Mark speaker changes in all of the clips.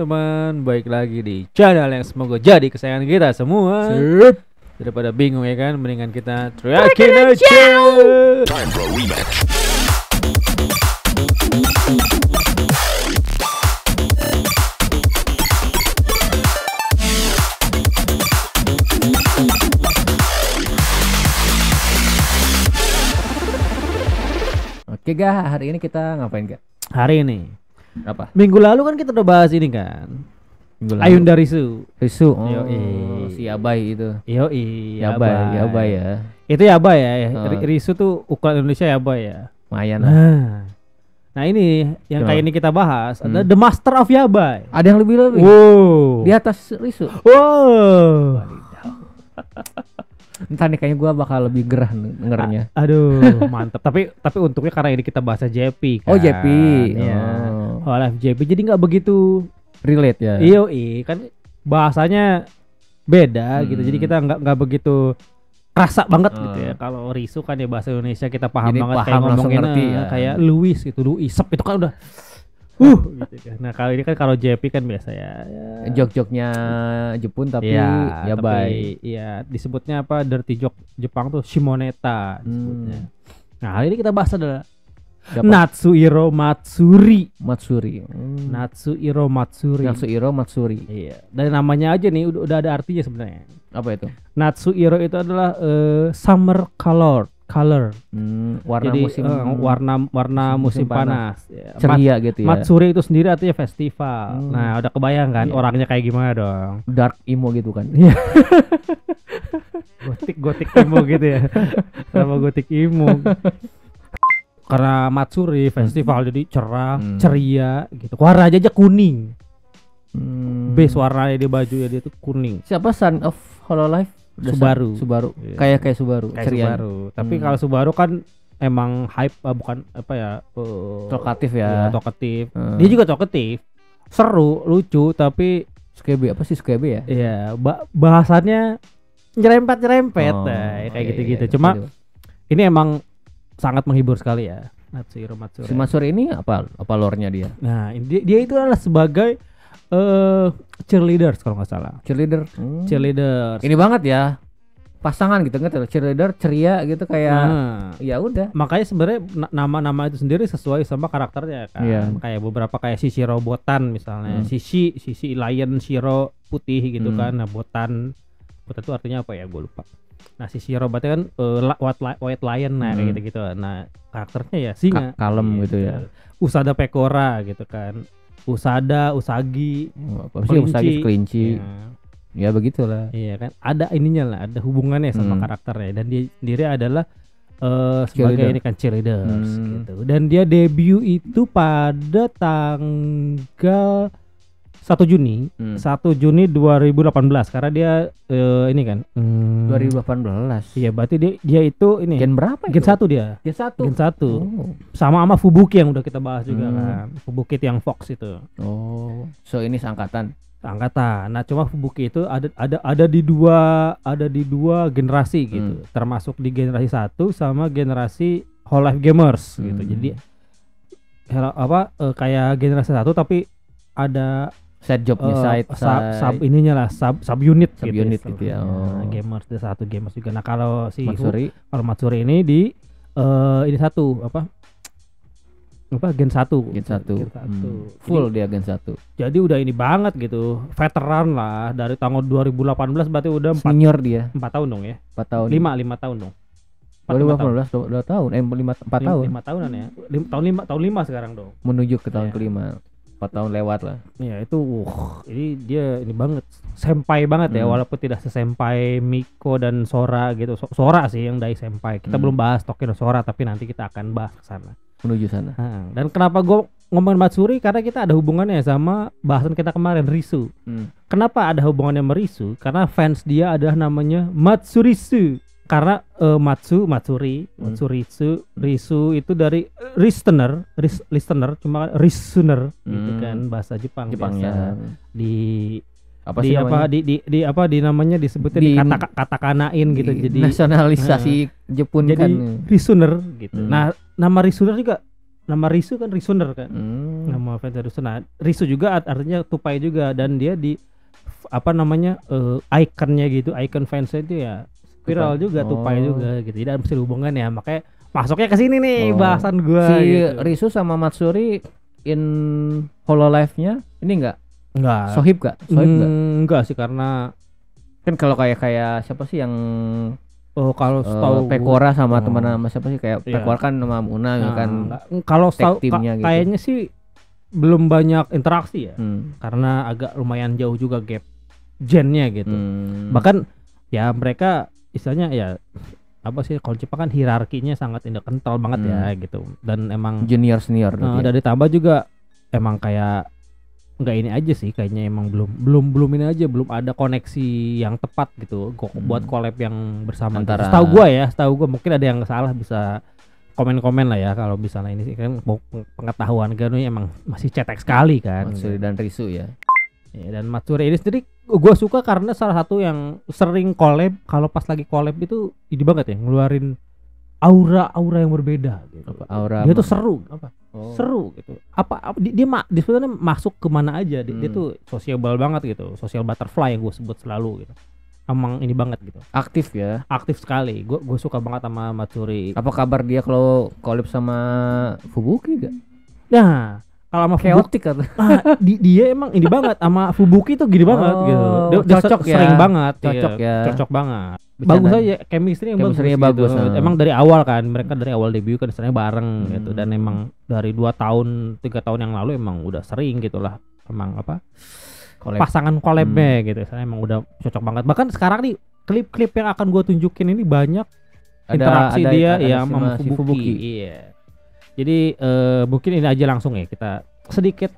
Speaker 1: teman, baik lagi di channel yang semoga jadi kesayangan kita semua. Daripada bingung ya kan, mendingan kita teriakin aja.
Speaker 2: Time for a rematch.
Speaker 3: Oke Gak, hari ini kita ngapain Gak?
Speaker 1: Hari ini,
Speaker 3: Apa?
Speaker 1: minggu lalu kan kita udah bahas ini kan,
Speaker 3: Minggu lalu.
Speaker 1: Ayunda Risu.
Speaker 3: Risu.
Speaker 1: Yoi.
Speaker 3: Si Yabai itu.
Speaker 1: Yoi,
Speaker 3: Yabai ya.
Speaker 1: Itu Yabai ya.
Speaker 3: Oh.
Speaker 1: Risu tuh ukuran Indonesia Yabai ya.
Speaker 3: Lumayan.
Speaker 1: Nah ini yang
Speaker 3: Gimana?
Speaker 1: kali ini kita bahas ada The Master of Yabai.
Speaker 3: Ada yang lebih.
Speaker 1: Wow.
Speaker 3: Di atas Risu.
Speaker 1: Wow.
Speaker 3: Entar nih kayaknya gua bakal lebih gerah dengernya.
Speaker 1: Aduh, mantap. Tapi untungnya karena ini kita bahasa JP kan.
Speaker 3: Oh JP.
Speaker 1: Iya.
Speaker 3: Oh.
Speaker 1: Live JP jadi nggak begitu
Speaker 3: Relate ya.
Speaker 1: iyo kan bahasanya beda gitu. Jadi kita nggak begitu kerasa banget gitu ya. Kalau Risu kan ya bahasa Indonesia kita paham
Speaker 3: Jadi
Speaker 1: banget
Speaker 3: paham,
Speaker 1: kayak
Speaker 3: langsung
Speaker 1: ngomongin
Speaker 3: ngerti ya.
Speaker 1: kayak Louis gitu, Louis Isep itu kan udah gitu kan. Nah, kali ini kan kalau JP kan biasa ya.
Speaker 3: Jok-joknya Jepun tapi Yabai.
Speaker 1: Tapi iya disebutnya apa dirty joke Jepang tuh Shimoneta disebutnya. Nah, hari ini kita bahas adalah
Speaker 3: Siapa?
Speaker 1: Natsuhiro Matsuri.
Speaker 3: Matsuri.
Speaker 1: Natsuhiro Matsuri.
Speaker 3: Natsuhiro Matsuri.
Speaker 1: Iya. Dari namanya aja nih udah ada artinya sebenarnya.
Speaker 3: Apa itu?
Speaker 1: Natsuhiro itu adalah summer color.
Speaker 3: Warna
Speaker 1: Jadi
Speaker 3: musim
Speaker 1: warna musim panas. Ya.
Speaker 3: ceria gitu ya.
Speaker 1: Matsuri itu sendiri artinya festival. Nah, udah kebayang kan
Speaker 3: Iya.
Speaker 1: orangnya kayak gimana dong.
Speaker 3: Dark emo gitu kan.
Speaker 1: Iya. gotik emo gitu ya. Sama gotik emo. Karena Matsuri festival jadi cerah, ceria gitu. Warna aja kuning. Base warnanya di baju ya dia tuh kuning.
Speaker 3: Siapa Son of Hololive?
Speaker 1: Subaru.
Speaker 3: Iya. Kayak Subaru.
Speaker 1: Kayak
Speaker 3: ceria.
Speaker 1: Subaru. Tapi kalau Subaru kan emang hype bukan apa ya?
Speaker 3: Talkatif ya.
Speaker 1: Iya, talkatif. Dia juga talkatif. Seru, lucu tapi
Speaker 3: Skebe apa sih Skebe ya?
Speaker 1: iya, bahasannya nyerempet kayak
Speaker 3: iya,
Speaker 1: gitu-gitu.
Speaker 3: iya,
Speaker 1: Cuma
Speaker 3: gitu.
Speaker 1: ini emang sangat menghibur sekali ya. Natsuhiro Matsuri.
Speaker 3: Si Matsuri ini apa lore-nya dia?
Speaker 1: Nah, dia itu adalah sebagai cheerleaders kalau nggak salah.
Speaker 3: Cheerleader.
Speaker 1: Cheerleaders.
Speaker 3: Ini banget ya. Pasangan gitu kan cheerleader ceria gitu kayak
Speaker 1: Nah,
Speaker 3: ya udah.
Speaker 1: makanya sebenarnya nama-nama itu sendiri sesuai sama karakternya kan.
Speaker 3: Iya.
Speaker 1: Kayak beberapa kayak si Shiro Botan misalnya. Sisi Lion Shiro putih gitu kan. Nah, Botan itu artinya apa ya? Gue lupa. Nah, si Shiro berarti kan white lion kayak gitu-gitu. Nah, karakternya ya singa.
Speaker 3: Kalem gitu ya.
Speaker 1: Usada Pekora gitu kan. Usada, Usagi,
Speaker 3: Apa sih Usagi kelinci.
Speaker 1: Ya.
Speaker 3: Ya begitulah.
Speaker 1: Iya kan, ada ininya lah, ada hubungannya sama karakternya dan dia sendiri adalah sebagai
Speaker 3: Cheerleader.
Speaker 1: ini kan cheerleaders gitu. Dan dia debut itu pada tanggal 1 Juni 2018 karena dia ini kan
Speaker 3: 2018.
Speaker 1: Iya, berarti dia itu ini
Speaker 3: Gen berapa itu?
Speaker 1: Gen 1 dia.
Speaker 3: Gen 1.
Speaker 1: Gen 1.
Speaker 3: Oh.
Speaker 1: Sama Fubuki yang udah kita bahas juga kan. Fubuki yang Fox itu.
Speaker 3: Oh. So ini seangkatan.
Speaker 1: Angkatan. Nah, cuma Fubuki itu ada di dua generasi gitu. Termasuk di generasi 1 sama generasi Hololive Gamers gitu. Jadi kayak generasi 1 tapi ada
Speaker 3: Side jobnya
Speaker 1: sub ininya lah, sub unit
Speaker 3: gitu ya.
Speaker 1: Nah, gamers ada 1 gamers juga. Nah, kalau si
Speaker 3: Matsuri.
Speaker 1: kalau Matsuri ini di ini satu apa Gen 1.
Speaker 3: Gen 1.
Speaker 1: Jadi,
Speaker 3: Full dia Gen 1.
Speaker 1: jadi udah ini banget gitu, veteran lah dari tahun 2018 berarti udah 4
Speaker 3: Senior dia.
Speaker 1: tahun dong ya.
Speaker 3: 4 tahun.
Speaker 1: 5 tahun dong.
Speaker 3: 2018 2 tahun. 4 tahun.
Speaker 1: 5 tahunan ya. Tahun 5 sekarang dong.
Speaker 3: Menuju ke tahun
Speaker 1: Iya.
Speaker 3: kelima. 4 tahun lewat lah.
Speaker 1: Iya itu ini dia ini banget senpai banget ya, walaupun tidak sesenpai Miko dan Sora gitu. Sora sih yang dai senpai. Kita belum bahas Toki no Sora tapi nanti kita akan bahas ke sana.
Speaker 3: Menuju sana.
Speaker 1: Dan kenapa gue ngomongin Matsuri karena kita ada hubungannya sama bahasan kita kemarin Risu. Kenapa ada hubungannya sama Risu? Karena fans dia adalah namanya Matsurisu. Karena Matsuri, Risu itu dari listener, cuma listener gitu kan bahasa Jepang
Speaker 3: Jepangnya.
Speaker 1: biasa. Di
Speaker 3: Apa
Speaker 1: di
Speaker 3: sih
Speaker 1: apa
Speaker 3: namanya?
Speaker 1: di apa di namanya disebutnya di kata-kanain gitu. Jadi
Speaker 3: nasionalisasi Jepun
Speaker 1: jadi
Speaker 3: kan.
Speaker 1: Risuner gitu. Nah, nama Risuner juga nama Risu kan Risuner kan. Nama fans Risu. Nah, Risu juga artinya tupai juga, dan dia di apa namanya ikonnya gitu, ikon fansnya itu ya viral juga, tupai juga gitu. Jadi ada mesti hubungan ya, makanya masuknya ke sini nih bahasan gua.
Speaker 3: Si
Speaker 1: gitu.
Speaker 3: Risu sama Matsuri in Hololive-nya ini enggak Sohib gak?
Speaker 1: Enggak sih, karena
Speaker 3: kan kalau kayak siapa sih yang
Speaker 1: kalau setahu
Speaker 3: Pekora sama teman sama siapa sih, kayak Pekora kan sama Muna kan.
Speaker 1: Kalau setahu
Speaker 3: timnya gitu.
Speaker 1: kayaknya sih belum banyak interaksi ya. Karena agak lumayan jauh juga gap gennya gitu. Bahkan ya mereka istilahnya ya apa sih, kalau Jepang kan hierarkinya sangat kental banget ya gitu. Dan emang
Speaker 3: junior senior
Speaker 1: dan ditambah juga emang kayak nggak ini aja sih, kayaknya emang belum ini aja, belum ada koneksi yang tepat gitu buat collab yang bersama
Speaker 3: antara
Speaker 1: gitu. Setahu gua mungkin ada yang salah, bisa komen-komen lah ya kalau misalnya ini sih, kan pengetahuan kan emang masih cetek sekali kan.
Speaker 3: Matsuri dan Risu ya.
Speaker 1: Dan Matsuri ini sendiri gue suka karena salah satu yang sering collab, kalau pas lagi collab itu ini banget ya, ngeluarin aura yang berbeda gitu. Dia tuh seru. Seru gitu. Dia sebenarnya masuk kemana aja, dia tuh sociable banget gitu, social butterfly yang gue sebut selalu gitu. Emang ini banget gitu.
Speaker 3: Aktif ya.
Speaker 1: Aktif sekali. Gue suka banget sama Matsuri.
Speaker 3: Apa kabar dia kalau collab sama Fubuki gak?
Speaker 1: Nah, kalau sama
Speaker 3: Chaotic atau
Speaker 1: dia emang ini banget sama Fubuki tuh gini banget gitu. Dia
Speaker 3: cocok ya.
Speaker 1: Sering banget.
Speaker 3: Cocok ya.
Speaker 1: Cocok banget. Bagus aja, chemistry-nya bagus gitu. Emang dari awal kan, mereka dari awal debut kan istilahnya bareng gitu, dan emang dari 2 tahun 3 tahun yang lalu emang udah sering gitulah emang pasangan collab-nya gitu. Saya emang udah cocok banget. Bahkan sekarang nih klip-klip yang akan gue tunjukin ini banyak interaksi dia ya sama Fubuki. Iya. Jadi mungkin ini aja langsung ya, kita sedikit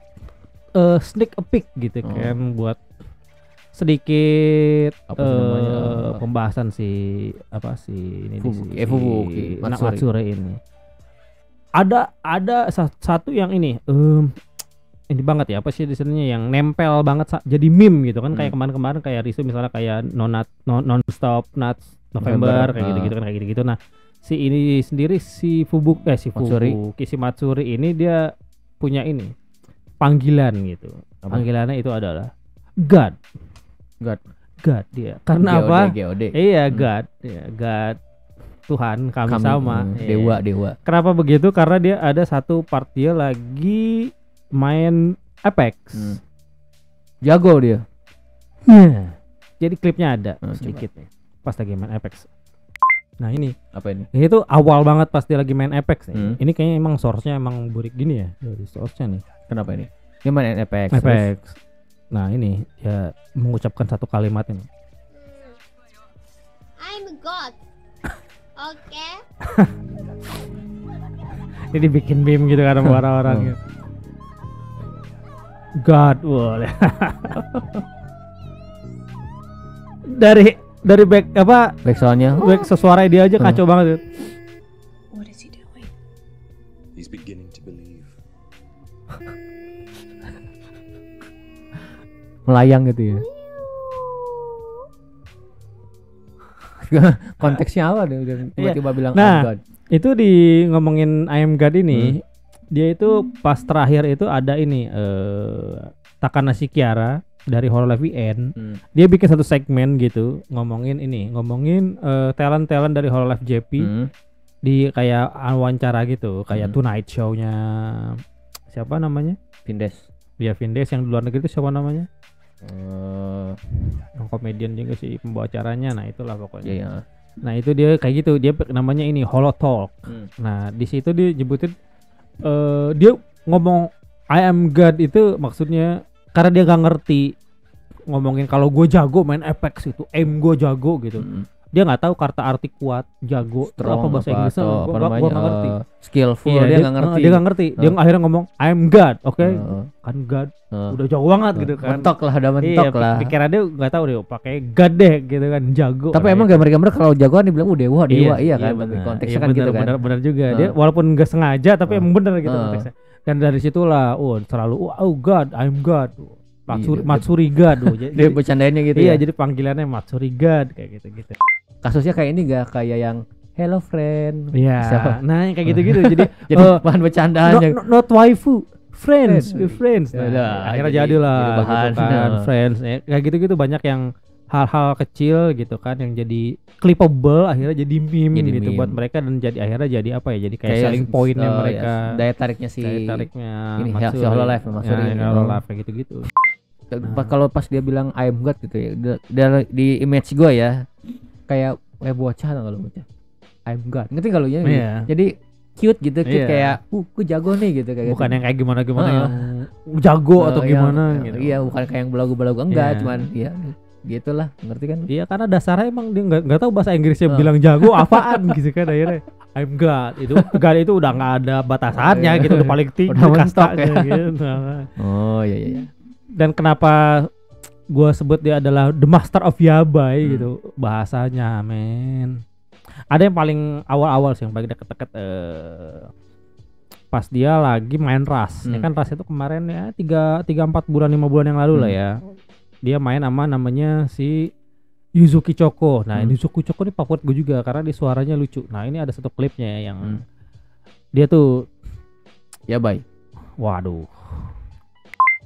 Speaker 1: sneak peek gitu kan, buat sedikit pembahasan si
Speaker 3: Fubuki
Speaker 1: Matsuri ini. Ada satu yang ini banget ya, apa sih disininya yang nempel banget jadi meme gitu kan, kayak kemarin kayak Risu misalnya kayak non stop nuts November kayak gitu kan, kayak gitu. Nah, si ini sendiri si Matsuri ini dia punya ini panggilan gitu. Panggilannya itu adalah God dia. Karena apa? Iya, God. Ya, God, Tuhan, kami sama.
Speaker 3: Dewa.
Speaker 1: Kenapa begitu? Karena dia ada satu part dia lagi main Apex.
Speaker 3: Jago dia.
Speaker 1: Jadi klipnya ada sedikit nih, pas lagi main Apex. Nah ini
Speaker 3: apa ini?
Speaker 1: Ini tuh awal banget pas dia lagi main Apex nih. Ini kayaknya emang source-nya emang burik gini ya, dari source-nya nih.
Speaker 3: Kenapa ini? Dia main Apex.
Speaker 1: Nah ini ya mengucapkan satu kalimat ini.
Speaker 4: I'm a god. Oke.
Speaker 1: Ini bikin meme gitu kan sama orang-orang gitu. God, boleh. dari back
Speaker 3: soundnya,
Speaker 1: back suara dia aja kacau banget gitu.
Speaker 4: What is he doing?
Speaker 2: He's beginning to believe.
Speaker 3: Melayang gitu ya. Konteksnya apa deh? Tiba-tiba bilang
Speaker 1: nah, God. Itu di ngomongin I am God ini, dia itu pas terakhir itu ada ini Takanashi Kiara dari Hololive VN. Dia bikin satu segmen gitu ngomongin talent dari Hololive JP di kayak wawancara gitu, kayak Tonight Show-nya siapa namanya?
Speaker 3: Vindes.
Speaker 1: Dia Vindes yang di luar negeri itu siapa namanya? Komedian juga sih pembawa acaranya. Nah itulah pokoknya.
Speaker 3: Yeah.
Speaker 1: Nah itu dia kayak gitu, dia namanya ini Holo Talk. Nah di situ dia nyebutin dia ngomong I am God itu maksudnya karena dia gak ngerti ngomongin kalau gue jago main Apex itu, aim gue jago gitu. Dia nggak tahu kata arti kuat, jago,
Speaker 3: strong,
Speaker 1: apa bahasa Inggrisnya, gue nggak ngerti.
Speaker 3: Skillful,
Speaker 1: iya,
Speaker 3: dia nggak ngerti.
Speaker 1: Dia nggak ngerti. Dia akhirnya ngomong, I'm God, oke? Kan God, udah jauh banget gitu kan.
Speaker 3: Mentok lah, udah mentok lah.
Speaker 1: Pikiran dia nggak tahu deh, pakai God deh gitu kan, jago.
Speaker 3: Tapi emang gambar-gambar kalau jagoan dibilang dewa, iya kan? Konteksnya kan gitu kan.
Speaker 1: Benar juga. Dia walaupun nggak sengaja, tapi emang benar gitu konteksnya. Dan dari situlah, selalu, God, I'm God. Matsuri God.
Speaker 3: Dia bercandainnya gitu
Speaker 1: ya. Iya,
Speaker 3: ya.
Speaker 1: jadi panggilannya Matsuri God kayak gitu.
Speaker 3: Kasusnya kayak ini gak kayak yang hello friend.
Speaker 1: Iya.
Speaker 3: Siapa?
Speaker 1: Nah, yang kayak gitu-gitu. Jadi
Speaker 3: Bahan bercandaan.
Speaker 1: not waifu, friends, friends.
Speaker 3: Ya
Speaker 1: Nah,
Speaker 3: udah,
Speaker 1: akhirnya
Speaker 3: jadi
Speaker 1: jadilah
Speaker 3: bahan.
Speaker 1: gitu kan, friends. Kayak gitu-gitu banyak yang hal-hal kecil gitu kan yang jadi clippable akhirnya jadi meme
Speaker 3: Jadi
Speaker 1: gitu
Speaker 3: meme.
Speaker 1: buat mereka dan jadi akhirnya jadi apa ya? Jadi kayak selling pointnya mereka.
Speaker 3: Daya tariknya si
Speaker 1: Daya tariknya
Speaker 3: ini
Speaker 1: Matsuri.
Speaker 3: si Hololive Matsuri.
Speaker 1: Ya, Hololive kayak gitu-gitu.
Speaker 3: Kalau pas dia bilang I am God gitu ya, dia di image gua ya kayak bocah atau kalau bocah. I am God. Ngerti kalau ya?
Speaker 1: Iya.
Speaker 3: Jadi cute gitu, cute
Speaker 1: Iya.
Speaker 3: kayak gue jago nih gitu kayak
Speaker 1: Bukan
Speaker 3: gitu.
Speaker 1: yang kayak gimana-gimana yang jago atau gimana
Speaker 3: yang,
Speaker 1: gitu.
Speaker 3: Iya, bukan kayak yang belagu-belagu enggak,
Speaker 1: Iya.
Speaker 3: cuman ya gitulah, ngerti kan?
Speaker 1: Iya, karena dasarnya emang dia nggak tahu bahasa Inggrisnya bilang jago apaan gitu kan akhirnya. I'm God. God itu udah nggak ada batasannya gitu, udah paling tinggi
Speaker 3: Udah mentok
Speaker 1: kastanya
Speaker 3: ya.
Speaker 1: gitu.
Speaker 3: Oh iya.
Speaker 1: Dan kenapa gua sebut dia adalah the master of yabai gitu bahasanya, men. Ada yang paling awal-awal sih yang paling deket-deket pas dia lagi main Ras. Ya kan Ras itu kemarin ya 3-4 bulan 5 bulan yang lalu lah ya. Dia main sama namanya si Yuzuki Choko. Nah, Yuzuki Choko ini favorit gue juga karena dia suaranya lucu. Nah, ini ada satu klipnya yang dia tuh
Speaker 3: Ya baik.
Speaker 1: waduh.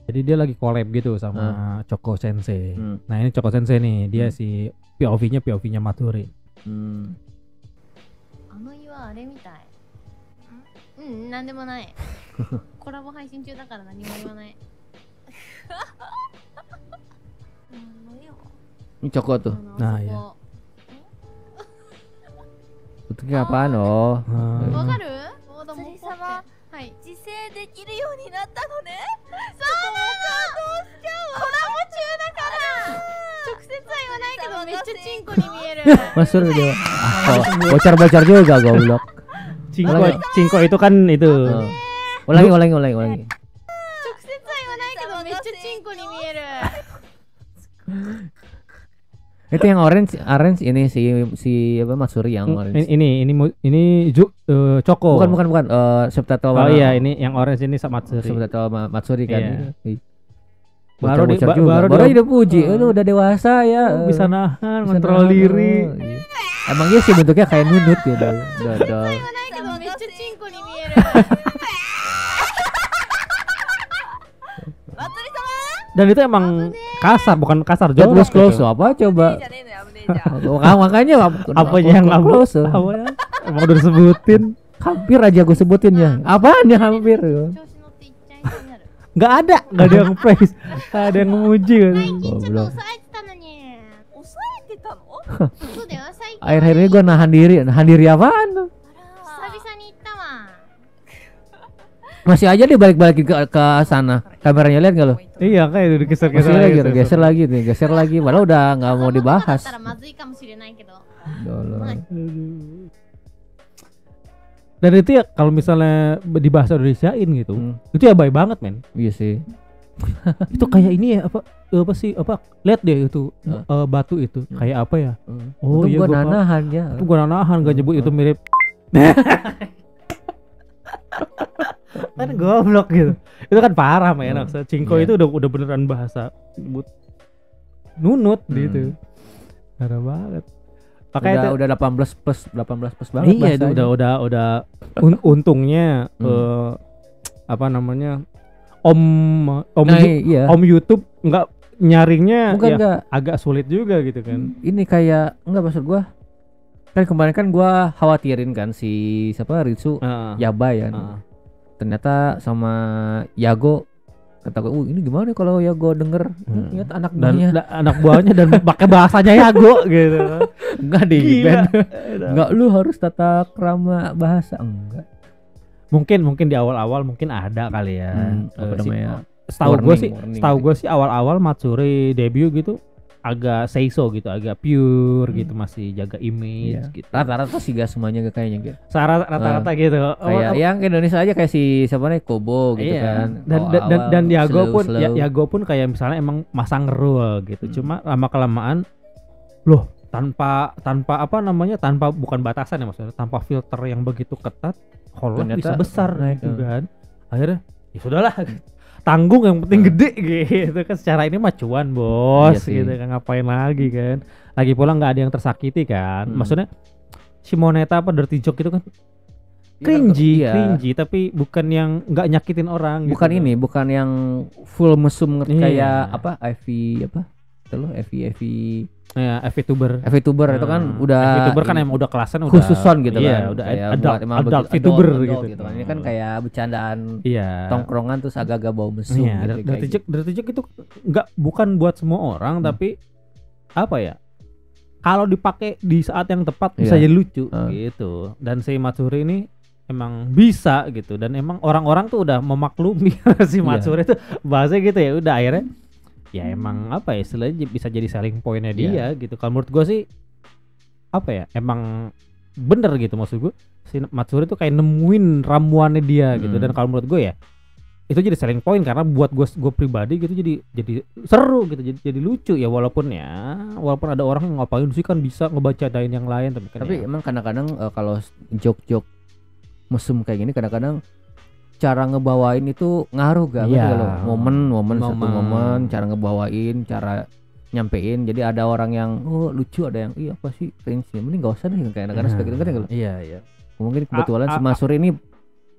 Speaker 1: Jadi dia lagi collab gitu sama Choko Sensei. Nah, ini Choko Sensei nih, dia si POV-nya Matsuri.
Speaker 4: あの岩あれみたい。なんでもない。コラボ配信中だから何も言わない。
Speaker 3: Ini Coko tuh.
Speaker 1: Nah, ya.
Speaker 3: Bentuknya apaan oh?
Speaker 4: わかる？おだもん様。はい。
Speaker 5: 自制できるようになったのね。
Speaker 4: そうなの。コラボ中だから。直接は言わないけどめっちゃチンコに見える。
Speaker 3: Masuk dia. Bocor-bocor juga goblok.
Speaker 1: Cingko itu kan itu.
Speaker 3: Ulangi.
Speaker 4: 直接は言わないけどめっちゃチンコに見える。
Speaker 3: Itu yang orange ini si apa Matsuri yang orange.
Speaker 1: Ini Choko.
Speaker 3: Bukan. Subtitle.
Speaker 1: Oh iya, ini yang orange ini sama Matsuri.
Speaker 3: Subtitle Matsuri kan.
Speaker 1: Iya.
Speaker 3: Baru
Speaker 1: Baru
Speaker 3: baru dia puji. Lu udah dewasa ya.
Speaker 1: bisa nahan,
Speaker 3: Bisa
Speaker 1: kontrol
Speaker 3: nahan,
Speaker 1: diri.
Speaker 3: iya. Emang iya sih bentuknya kayak nunut gitu. Dodol.
Speaker 4: 言わないけどめっちゃチンコに見える。
Speaker 1: Dan itu emang kasar, bukan kasar
Speaker 3: That was
Speaker 1: jorok
Speaker 3: close
Speaker 1: gitu.
Speaker 3: apa coba?
Speaker 5: じゃねえのよ危ねえじゃん。
Speaker 3: Makanya
Speaker 1: Apa yang
Speaker 3: close?
Speaker 1: Emang udah disebutin.
Speaker 3: Hampir aja gue sebutin ya. Apaan yang hampir?
Speaker 4: 調子乗っていっちゃいそうになる。
Speaker 1: Nggak ada yang praise, nggak ada yang memuji kan.
Speaker 4: 最近ちょっと抑えてたのに。
Speaker 5: 抑えてたの？
Speaker 4: そうだよ、最近。
Speaker 3: Akhir-akhir ini gue nahan diri apaan tuh?
Speaker 4: 久々に行ったわ。
Speaker 3: Masih aja dia balik-balik ke sana. Kameranya lihat nggak lo?
Speaker 1: Iya, kayak udah
Speaker 3: Geser lagi. Padahal udah nggak mau
Speaker 4: だ
Speaker 3: dibahas.
Speaker 4: ったらまずいかもしれないけど。
Speaker 1: Dan itu ya kalau misalnya di bahasa Indonesiain gitu, itu ya baik banget men.
Speaker 3: Iya sih.
Speaker 1: Itu kayak ini ya apa sih lihat deh itu batu itu kayak apa ya? Oh
Speaker 3: itu
Speaker 1: iya
Speaker 3: gua
Speaker 1: gua
Speaker 3: nahan ya.
Speaker 1: Itu gua nahan gak nyebut itu mirip. Kan goblok gitu. Itu kan parah men. Cingko itu udah beneran bahasa nunut gitu. Parah banget. Makanya
Speaker 3: Udah 18 plus banget.
Speaker 1: iya itu udah untungnya apa namanya
Speaker 3: iya.
Speaker 1: Om YouTube nggak nyaringnya
Speaker 3: Bukan
Speaker 1: ya,
Speaker 3: nggak.
Speaker 1: agak sulit juga gitu kan.
Speaker 3: Ini kayak enggak maksud gua. Kan kemarin kan gua khawatirin kan si siapa Ritsu Yabai kan. Ternyata sama Yago kata gue, ini gimana kalau Yago denger lihat anak buahnya
Speaker 1: anak buahnya dan pakai bahasanya Yago gitu.
Speaker 3: enggak di
Speaker 1: Gila.
Speaker 3: band. Enggak, lu harus tata krama bahasa enggak.
Speaker 1: Mungkin di awal-awal mungkin ada kali ya.
Speaker 3: Apa namanya?
Speaker 1: Setahu gue sih awal-awal Matsuri debut gitu agak seiso gitu, agak pure gitu, masih jaga image gitu.
Speaker 3: Rata-rata sih gak semuanya kayaknya gitu.
Speaker 1: Rata-rata gitu.
Speaker 3: Kayak yang Indonesia aja kayak si siapa nih Kobo gitu kan.
Speaker 1: Dan Yago pun kayak misalnya emang masang rule gitu. Cuma lama kelamaan loh tanpa apa namanya tanpa bukan batasan ya maksudnya tanpa filter yang begitu ketat Hololive bisa besar gitu kan. Akhirnya ya sudahlah tanggung yang penting gede gitu kan, secara ini mah cuan bos gitu kan, ngapain lagi kan, lagi pula nggak ada yang tersakiti kan. Maksudnya Shimoneta apa dirty joke gitu kan. Cringy tapi bukan yang nggak nyakitin orang
Speaker 3: bukan
Speaker 1: gitu.
Speaker 3: Bukan yang full mesum
Speaker 1: Iya.
Speaker 3: kayak apa Ivy apa itu loh Ivy
Speaker 1: Ya, VTuber.
Speaker 3: VTuber itu kan udah
Speaker 1: VTuber kan emang udah kelasan udah
Speaker 3: khususon gitu
Speaker 1: iya,
Speaker 3: kan.
Speaker 1: udah
Speaker 3: Kayak
Speaker 1: adult
Speaker 3: buat emang
Speaker 1: adult
Speaker 3: begitu,
Speaker 1: VTuber
Speaker 3: adult
Speaker 1: gitu.
Speaker 3: kan. Ini kan kayak bercandaan tongkrongan terus agak-agak bau mesum
Speaker 1: Iya,
Speaker 3: gitu.
Speaker 1: dirty joke itu bukan buat semua orang tapi apa ya? Kalau dipakai di saat yang tepat bisa jadi lucu gitu. Dan si Matsuri ini emang bisa gitu dan emang orang-orang tuh udah memaklumi si Matsuri itu bahasa gitu ya udah akhirnya ya emang apa ya istilahnya bisa jadi selling pointnya dia gitu. Kalau menurut gue sih apa ya emang bener gitu maksud gue si Matsuri tuh kayak nemuin ramuannya dia gitu dan kalau menurut gue ya itu jadi selling point karena buat gue pribadi gitu jadi seru gitu jadi lucu ya walaupun ada orang yang ngapain sih kan bisa ngebacadain yang lain tapi
Speaker 3: emang kadang-kadang kalau joke-joke mesum kayak gini kadang-kadang cara ngebawain itu ngaruh gak? Kalau momen satu momen cara ngebawain cara nyampein jadi ada orang yang lucu ada yang apa sih cringe mending gak usah deh kayak kadang-kadang seperti itu kan
Speaker 1: iya
Speaker 3: mungkin kebetulan si Matsuri ini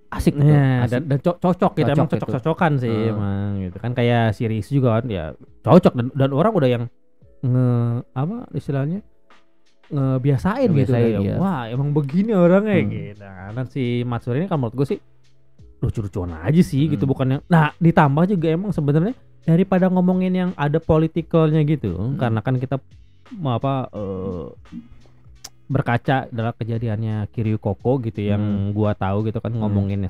Speaker 3: asik gitu
Speaker 1: dan cocok gitu emang cocok-cocokan sih emang gitu kan kayak series juga kan ya cocok dan orang udah yang istilahnya ngebiasain gitu ya. Wah emang begini orangnya gitu dan si Matsuri ini kan menurut gue sih lucu-lucuan aja sih gitu bukan yang ditambah juga emang sebenarnya daripada ngomongin yang ada politikalnya gitu karena kan kita berkaca dalam kejadiannya Kiryu Koko gitu yang gua tahu gitu kan ngomongin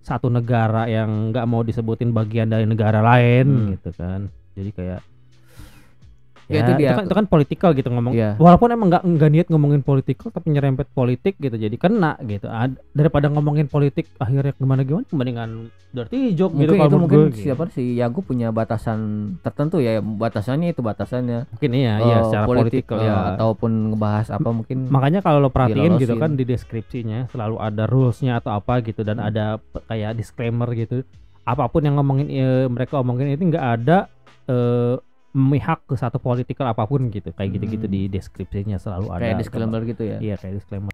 Speaker 1: satu negara yang nggak mau disebutin bagian dari negara lain gitu kan jadi kayak itu kan politikal gitu ngomong walaupun emang nggak niat ngomongin politikal tapi nyerempet politik gitu jadi kena gitu daripada ngomongin politik akhirnya gimana mendingan dirty joke
Speaker 3: mungkin
Speaker 1: gitu kalau
Speaker 3: mungkin
Speaker 1: gue,
Speaker 3: siapa si Yago punya batasan tertentu ya batasannya
Speaker 1: mungkin secara politikal
Speaker 3: ataupun ngebahas apa mungkin
Speaker 1: makanya kalau lo perhatiin gitu kan di deskripsinya selalu ada rulesnya atau apa gitu dan ada kayak disclaimer gitu apapun yang mereka omongin itu nggak ada memihak ke satu politikal apapun gitu kayak gitu-gitu di deskripsinya selalu ada
Speaker 3: kayak disclaimer gitu ya
Speaker 1: iya kayak disclaimer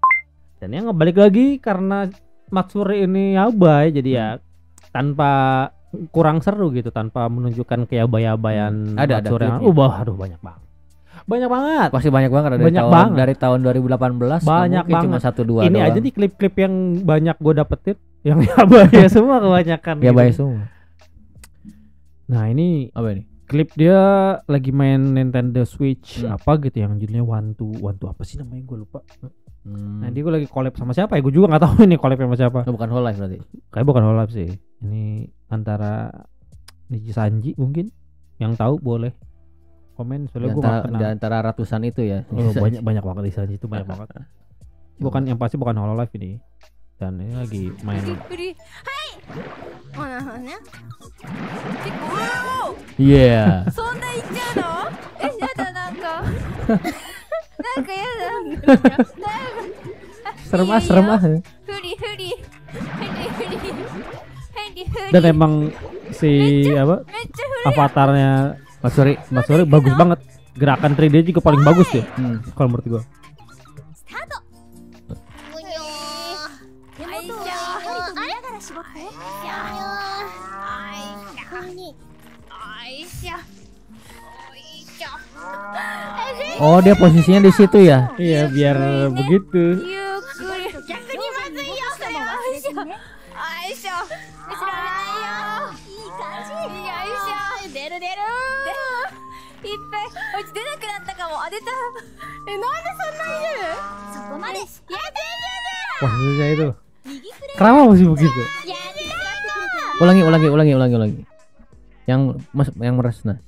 Speaker 1: dan yang balik lagi karena Matsuri ini yabai jadi ya tanpa kurang seru gitu tanpa menunjukkan keyabay-yabayan Matsuri aduh banyak banget
Speaker 3: pasti banyak banget dari tahun 2018
Speaker 1: banyak banget
Speaker 3: cuma 1-2
Speaker 1: ini doang. Aja di klip-klip yang banyak gue dapetin yang yabai semua kebanyakan
Speaker 3: yabai semua
Speaker 1: nah ini
Speaker 3: apa ini
Speaker 1: klip dia lagi main Nintendo Switch apa gitu yang judulnya One to apa sih namanya gue lupa. Nanti gue lagi collab sama siapa ya gue juga nggak tahu ini collab sama siapa.
Speaker 3: Bukan Hololive berarti.
Speaker 1: Kayak bukan Hololive sih. Ini antara Niji Sanji mungkin yang tahu boleh komen soalnya gue nggak kenal.
Speaker 3: Di antara ratusan itu ya.
Speaker 1: Banyak banget Niji Sanji itu banyak banget. Bukan yang pasti bukan Hololive ini. Dan ini lagi main.
Speaker 3: Iya. Serem ah.
Speaker 1: Dan emang si avatarnya Matsuri bagus banget. Gerakan 3D juga paling bagus ya. Kalau menurut gua.
Speaker 3: Oh dia posisinya di situ ya?
Speaker 1: Iya biar begitu. Wah susah itu. Kenapa mesti begitu?
Speaker 3: Ulangi. Yang meres nah.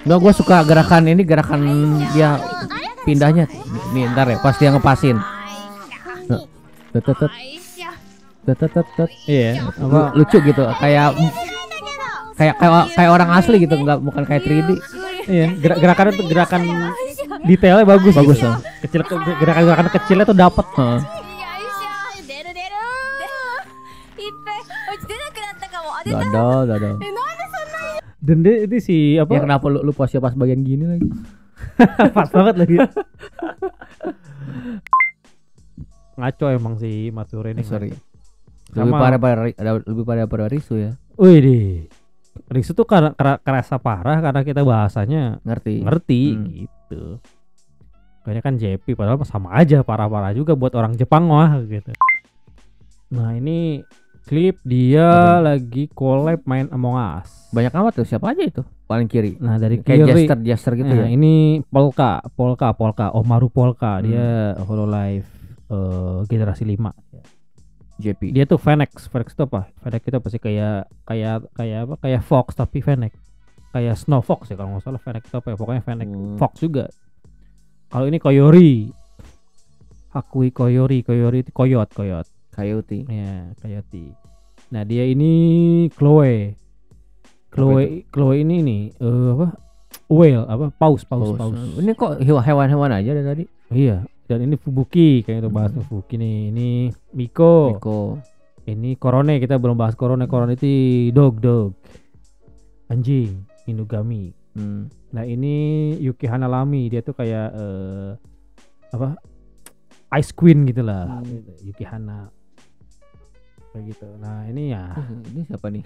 Speaker 3: Enggak, gue suka gerakan dia pindahnya. Nih ntar ya pas dia ngepasin.
Speaker 1: Iya,
Speaker 3: lucu gitu kayak orang asli gitu, bukan kayak 3D.
Speaker 1: Iya, gerakan detailnya bagus ya. Gerakan kecilnya tuh dapat.
Speaker 3: Dadah.
Speaker 1: Dan dia itu si apa?
Speaker 3: Ya kenapa lu pose pas bagian gini lagi?
Speaker 1: Pas banget lagi. ngaco emang si Matsuri ini.
Speaker 3: Sorry.
Speaker 1: Sama
Speaker 3: Lebih pada Risu ya.
Speaker 1: Wih deh. Risu tuh kerasa parah karena kita bahasanya ngerti gitu. Kayaknya kan JP padahal sama aja parah-parah juga buat orang Jepang wah gitu. Nah ini klip dia lagi collab main Among Us.
Speaker 3: Banyak amat tuh, siapa aja itu? Paling kiri.
Speaker 1: Nah dari
Speaker 3: kayak Jester gitu ya.
Speaker 1: Ini Polka, Omaru Polka, dia Hololive generasi 5.
Speaker 3: JP.
Speaker 1: Dia tuh Fenix itu apa? Fenix itu pasti kayak apa? Kayak Fox tapi Fenix. Kayak Snow Fox ya kalau nggak salah. Fenix itu apa ya? Pokoknya Fenix Fox juga. Kalau ini Koyori. Hakui Koyori itu Coyote. Ya, Coyote. Nah, dia ini Chloe ini nih apa? Whale apa? Paus.
Speaker 3: Ini kok hewan-hewan aja dari tadi?
Speaker 1: Iya. Dan ini Fubuki, kayak itu bahas Fubuki nih. Ini Miko. Ini Korone, kita belum bahas Korone. Korone itu dog. Anjing, Inugami. Nah, ini Yuki Hanalami, dia tuh kayak apa? Ice Queen gitu lah. Yuki Hana. Kayak gitu. Nah, ini ya.
Speaker 3: Ini siapa nih?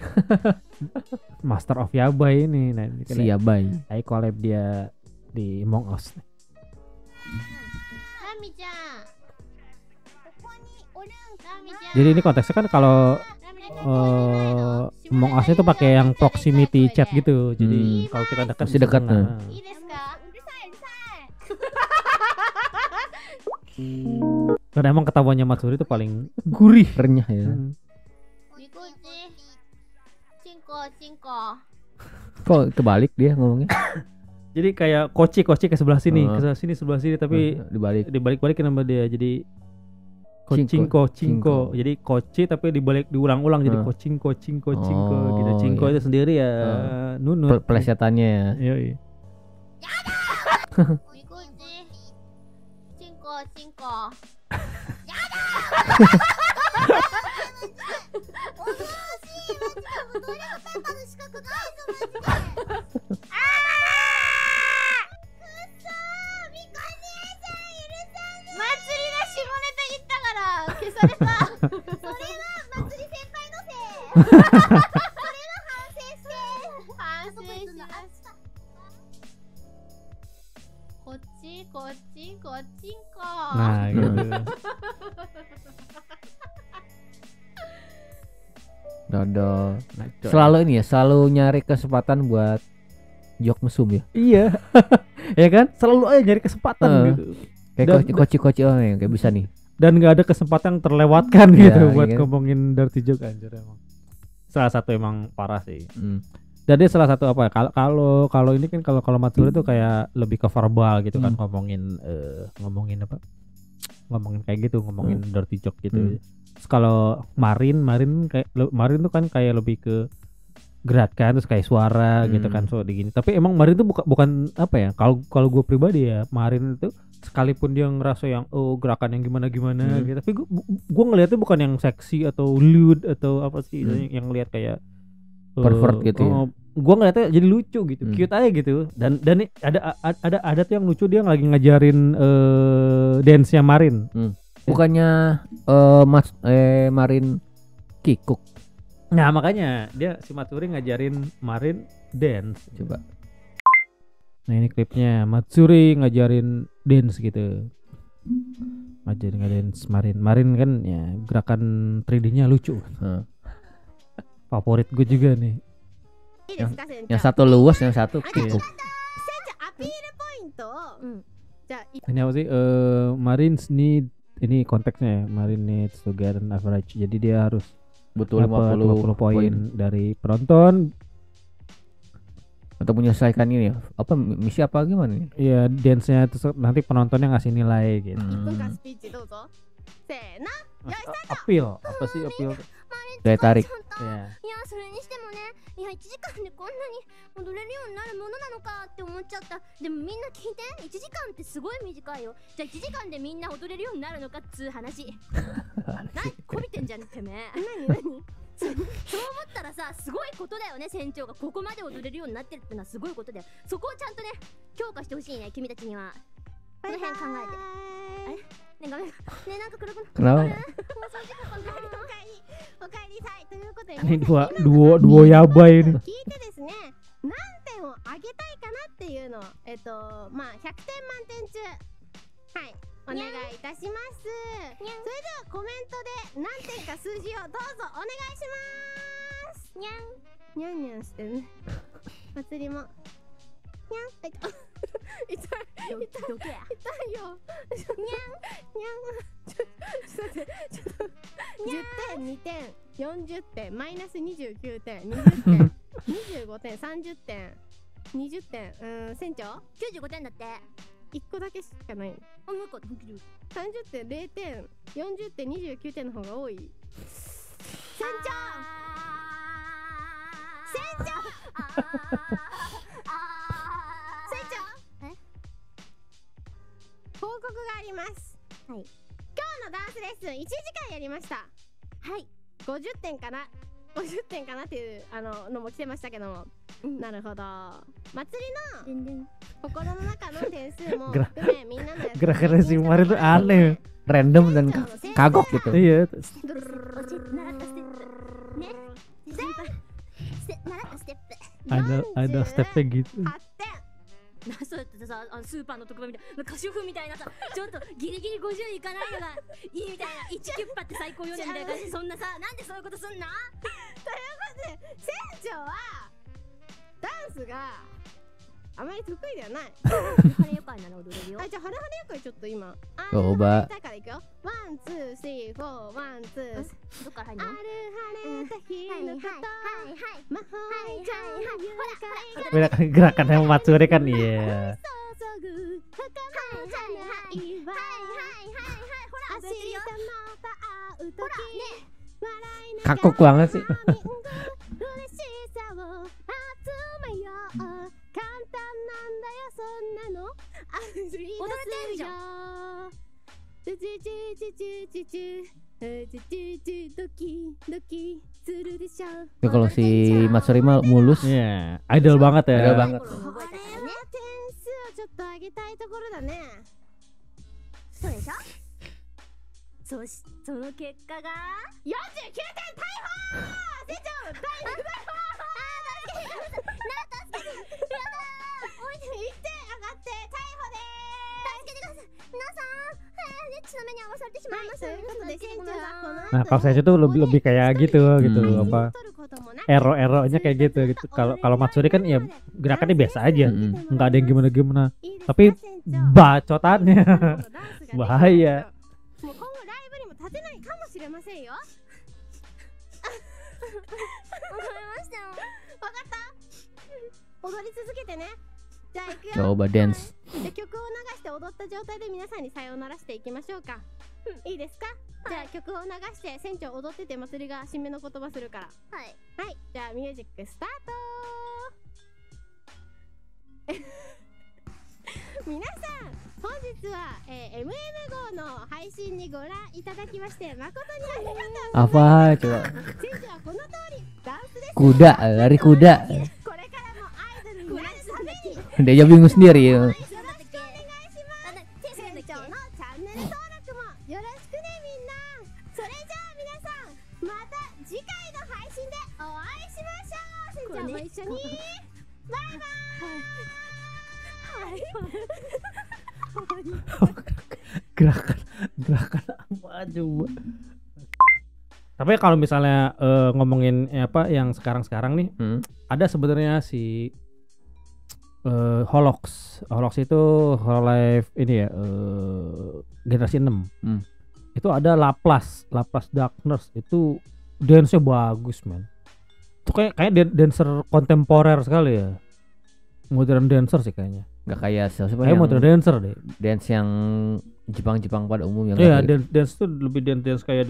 Speaker 1: Master of Yabai ini. Nah, ini
Speaker 3: si Yabai.
Speaker 1: Kayak collab dia di Among Us. Jadi ini konteksnya kan kalau Among Us itu pakai yang proximity chat gitu. Jadi kalau kita dekat karena emang ketahuannya Matsuri itu paling gurih,
Speaker 3: renyah ya. Kok kebalik dia ngomongnya?
Speaker 1: Jadi kayak koci ke sebelah sini, sebelah sini tapi dibalik-balikin nama dia. Jadi Cingko. Jadi koci tapi diulang-ulang jadi Cingko gitu. Cingko itu sendiri ya nunut.
Speaker 3: Plesetannya ya.
Speaker 1: Yoi.
Speaker 4: Cingko.
Speaker 1: Nah gitu.
Speaker 3: Dodol. Selalu ini ya, selalu nyari kesempatan buat jok mesum ya.
Speaker 1: Iya. Ya kan? Selalu aja nyari kesempatan gitu.
Speaker 3: Kayak koci yang kayak bisa nih.
Speaker 1: Dan nggak ada kesempatan terlewatkan gitu buat ngomongin dirty joke anjir emang. Salah satu emang parah sih. Dan dia salah satu apa ya? Kalau ini kan kalau Matsuri tuh kayak lebih ke verbal gitu kan ngomongin apa? Ngomongin kayak gitu, ngomongin dirty joke gitu. Terus kalau Marin tuh kan kayak lebih ke gerakan terus kayak suara gitu kan so digini. Tapi emang Marin tuh bukan apa ya? Kalau gue pribadi ya, Marin itu sekalipun dia ngerasa yang gerakan yang gimana gitu, tapi gue ngelihatnya bukan yang seksi atau lewd atau apa sih yang ngelihat kayak
Speaker 3: pervert gitu ya.
Speaker 1: Gue ngeliatnya jadi lucu gitu, cute aja gitu. Dan ada tuh yang lucu, dia lagi ngajarin dance-nya Marin.
Speaker 3: Bukannya Marin kikuk.
Speaker 1: Nah makanya dia si Matsuri ngajarin Marin dance.
Speaker 3: Coba.
Speaker 1: Nah ini klipnya Matsuri ngajarin dance gitu. Ngajarin Marin. Marin kan ya gerakan 3D-nya lucu. Favorit gue juga nih.
Speaker 3: Yang satu luas, yang satu kikuk.
Speaker 1: Ini apa sih? Marines need, ini konteksnya ya, Marine needs to get an average. Jadi dia harus
Speaker 3: butuh 50
Speaker 1: poin dari penonton
Speaker 3: untuk menyelesaikan ini ya. Apa misi apa gimana nih?
Speaker 1: Iya, dance-nya terus nanti penontonnya ngasih nilai gitu. Appeal, apa sih appeal?
Speaker 3: Daya tarik.
Speaker 1: Iya.
Speaker 4: いや1時間でこんなに踊れるようになるものなのかって思っちゃった。でもみんな聞いて、1時間ってすごい短いよ。じゃあ1時間でみんな踊れるようになるのかっつう話。何こびてんじゃんてめえ。何そう思ったらさ、すごいことだよね。船長がここまで踊れるようになってるってのはすごいことだよ。そこをちゃんとね強化してほしいね、君たちには。この辺考えて。あれねごめんねなんか黒く
Speaker 3: Kenapa?
Speaker 4: 放送事故かな。おかえりさいということで
Speaker 1: Ini duo yabai ini.
Speaker 4: 聞いてですね、何点をあげたいかなっていうのをまあ100点満点中はいお願いいたします。それではコメントで何点か数字をどうぞお願いします。にゃんにゃんにゃんしてるね。祭りもにゃん痛い痛いよ。にゃんにゃんちょっと待って10点2点40点マイナス29点20点25点30点20点船長95点だって1個だけしかない。あ、もう1個30点0点40点29点の方が多い。船長船長報告があります。はい、今日のダンスレッスン1時間やりました。はい、50点かなっていうのも来てましたけども、なるほど。祭りの心の中の点数も含めみんなのやつ
Speaker 1: Gerak-gerak si Mar itu aneh,
Speaker 3: Random dan kagok gitu.
Speaker 1: Iya. ada stepnya gitu.
Speaker 4: そうやってさ、スーパーの特番みたいな歌手風みたいなさ、ちょっとギリギリ50いかないのがいいみたいな、1キュッパって最高よねみたいな感じ。そんなさ、なんでそういうことすんの？ということで船長はダンスがあまり得意ではない。ハレヨカイなら踊れるよ。じゃあハレハレヨカイちょっと今
Speaker 3: Coba
Speaker 4: だからいくよ。ワンツースリーフォーワンツー。どっから入るの？ある晴れた日のこと魔法ちゃん
Speaker 1: Beda kan gerakannya Matsuri kan iya.
Speaker 3: Kakok banget sih. ドキドキするでしょ。 Ya kalau si Matsuri mah mulus.
Speaker 1: Iya, idol banget ya.
Speaker 3: Idol banget.
Speaker 4: これは点数をちょっと上げたいところだね。そうでしょ。その結果が49点逮捕。船長逮捕。助けて。やだー。1点上がって逮捕でーす。助けてください。皆さん、ネッチの目に合わされてしまいます。ということで船長はこの後
Speaker 1: Nah, kalau saya itu lebih kayak gitu apa ero-eronya kayak gitu. Kalau Matsuri kan ya gerakannya biasa aja, nggak ada yang gimana-gimana. Tapi bacotannya bahaya.
Speaker 4: もう今後ライブにも立てないかもしれませんよ。わかりましたよ。わかった。踊り続けてね。じゃあ行くよ。
Speaker 3: Coba dance.
Speaker 4: で曲を流して踊った状態で皆さんにさようならしていきましょうか。いいですか？じゃあ曲を流して船長踊ってて祭りが締めの言葉するから。はいはい、じゃあミュージックスタート。皆さん本日は、MM 号の配信にご覧いただきまして誠にありがとうございます。
Speaker 3: Apa coba?
Speaker 4: 船長はこの通りダンスです。
Speaker 3: Kuda, lari kuda.
Speaker 4: これからもアイドルになるために
Speaker 3: Dia aja bingung sendiri ya.
Speaker 4: よろしくお願いします。船長のチャンネル登録もよろしくねみんな。それじゃあ皆さんまた次回の配信でお会いしましょう。船長も一緒にバイバーイ。
Speaker 1: Gerakan apa coba? Tapi kalau misalnya ngomongin apa yang sekarang nih, ada sebenarnya si Holox itu Hololive ini ya, generasi 6. Itu ada Laplace Darkness, itu dance-nya bagus men. Itu kayak dancer kontemporer sekali ya, modern dancer sih kayaknya.
Speaker 3: Gak kayak siapa
Speaker 1: yang modern dancer deh.
Speaker 3: Dance yang Jepang pada umumnya.
Speaker 1: Iya, dance tuh lebih dance kayak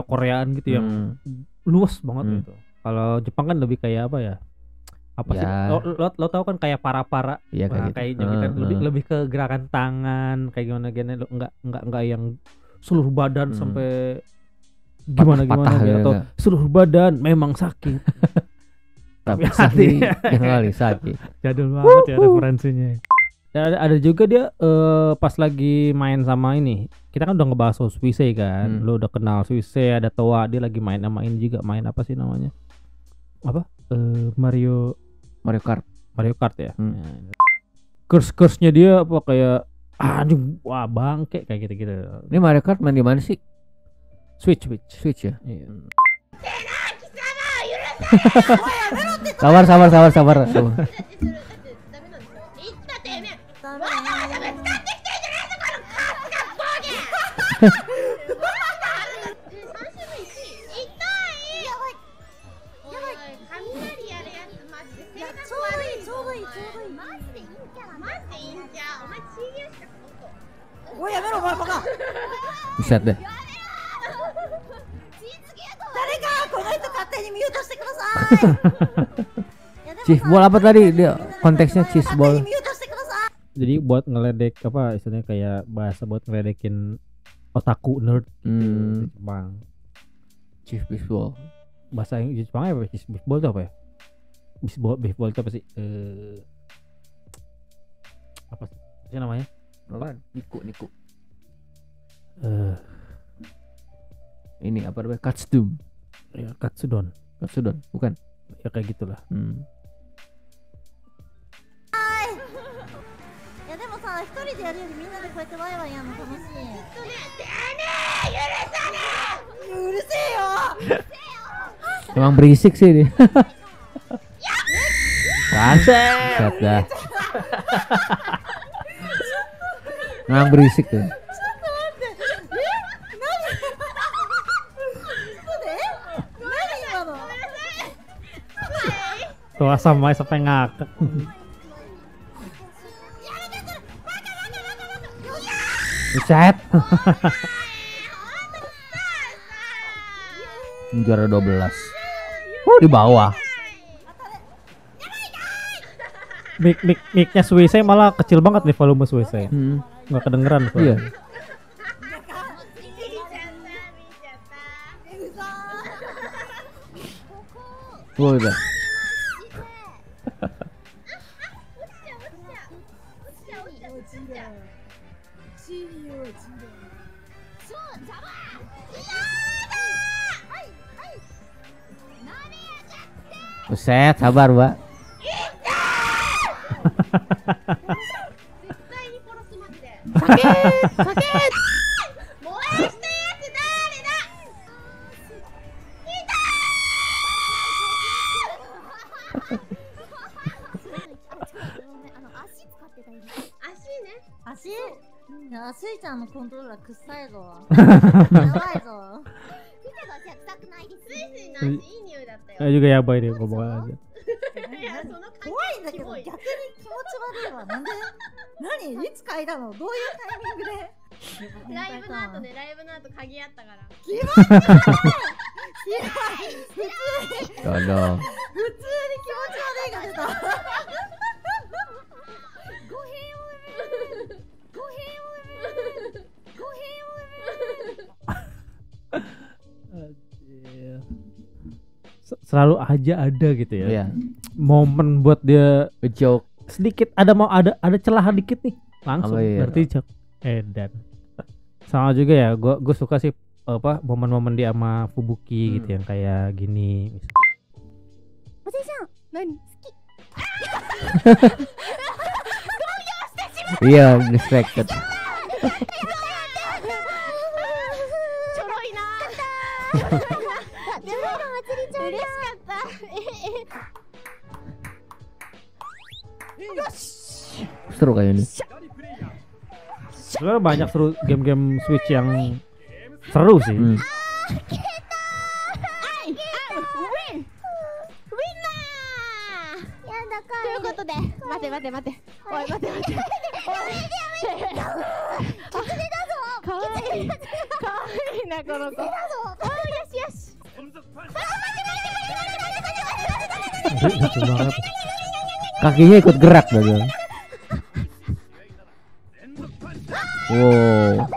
Speaker 1: Koreaan gitu yang luas banget gitu. Kalau Jepang kan lebih kayak apa ya? Apa sih? Lo tau kan kayak para
Speaker 3: ya,
Speaker 1: kayaknya gitu. Lebih ke gerakan tangan kayak gimana lo enggak yang seluruh badan sampai gimana gitu. Atau seluruh badan memang sakit. Tapi hati jangan kali sakit. Jadul banget ya referensinya. Ada juga dia pas lagi main sama ini. Kita kan udah ngebahas soal Suisei kan. Lo udah kenal Suisei, ada Toa, dia lagi main sama ini juga, main apa sih namanya? Apa? Mario Kart ya. Curse-nya dia apa kayak anjing, wah bangke kayak gitu-gitu.
Speaker 3: Ini Mario Kart main di mana sih?
Speaker 1: Switch
Speaker 3: ya.
Speaker 1: Iya.
Speaker 3: Sabar. Buset deh. Cheese ball apa tadi? Dia konteksnya cheese ball.
Speaker 1: Jadi buat ngeledek apa istilahnya, kayak bahasa buat ngeledekin otaku nerd gitu, Jepang.
Speaker 3: Cheese ball.
Speaker 1: Bahasa Jepang apa? Cheese ball itu apa ya? Beef ball itu apa sih? Apa sih namanya?
Speaker 3: Niku.
Speaker 1: Ini apa namanya? Katsudon. Ya, Katsudon, bukan? Ya kayak gitulah.
Speaker 6: いやでもさ、一人でやるよりみんなでこうやってワイワイやるの楽しい。うるせえよ。
Speaker 3: Emang berisik sih dia. Bangsat dah. Emang berisik tuh.
Speaker 1: Tuh sampai ngakak.
Speaker 3: Buset. Juara 12. Oh, di bawah.
Speaker 1: Mic-nya Suisei malah kecil banget nih, volume Suisei. Nggak kedengeran soalnya.
Speaker 3: Iya. Oh, udah. Buset, sabar, Mbak.
Speaker 6: Sakit.足？いや、スイちゃんのコントローラー臭いぞ。やばいぞ。
Speaker 1: juga ya bay deh ngomong aja.
Speaker 6: 怖いんだけど逆に気持ち悪いわ。なんで？何？いつ嗅いだの？どういうタイミングで？
Speaker 4: ライブの後鍵あったから。
Speaker 6: キモい。普通に気持ち悪いが出た。
Speaker 1: Selalu aja ada gitu ya.
Speaker 3: Iya.
Speaker 1: Momen buat dia
Speaker 3: joke
Speaker 1: sedikit, ada celah dikit nih langsung berarti joke edan. Sama juga ya, gue suka sih apa momen-momen dia sama Fubuki gitu yang kayak gini.
Speaker 3: Iya, distracted. Seru kayak ini.
Speaker 1: Sebenarnya banyak seru game-game Switch yang seru sih.
Speaker 3: Kakinya ikut gerak gitu. Wow.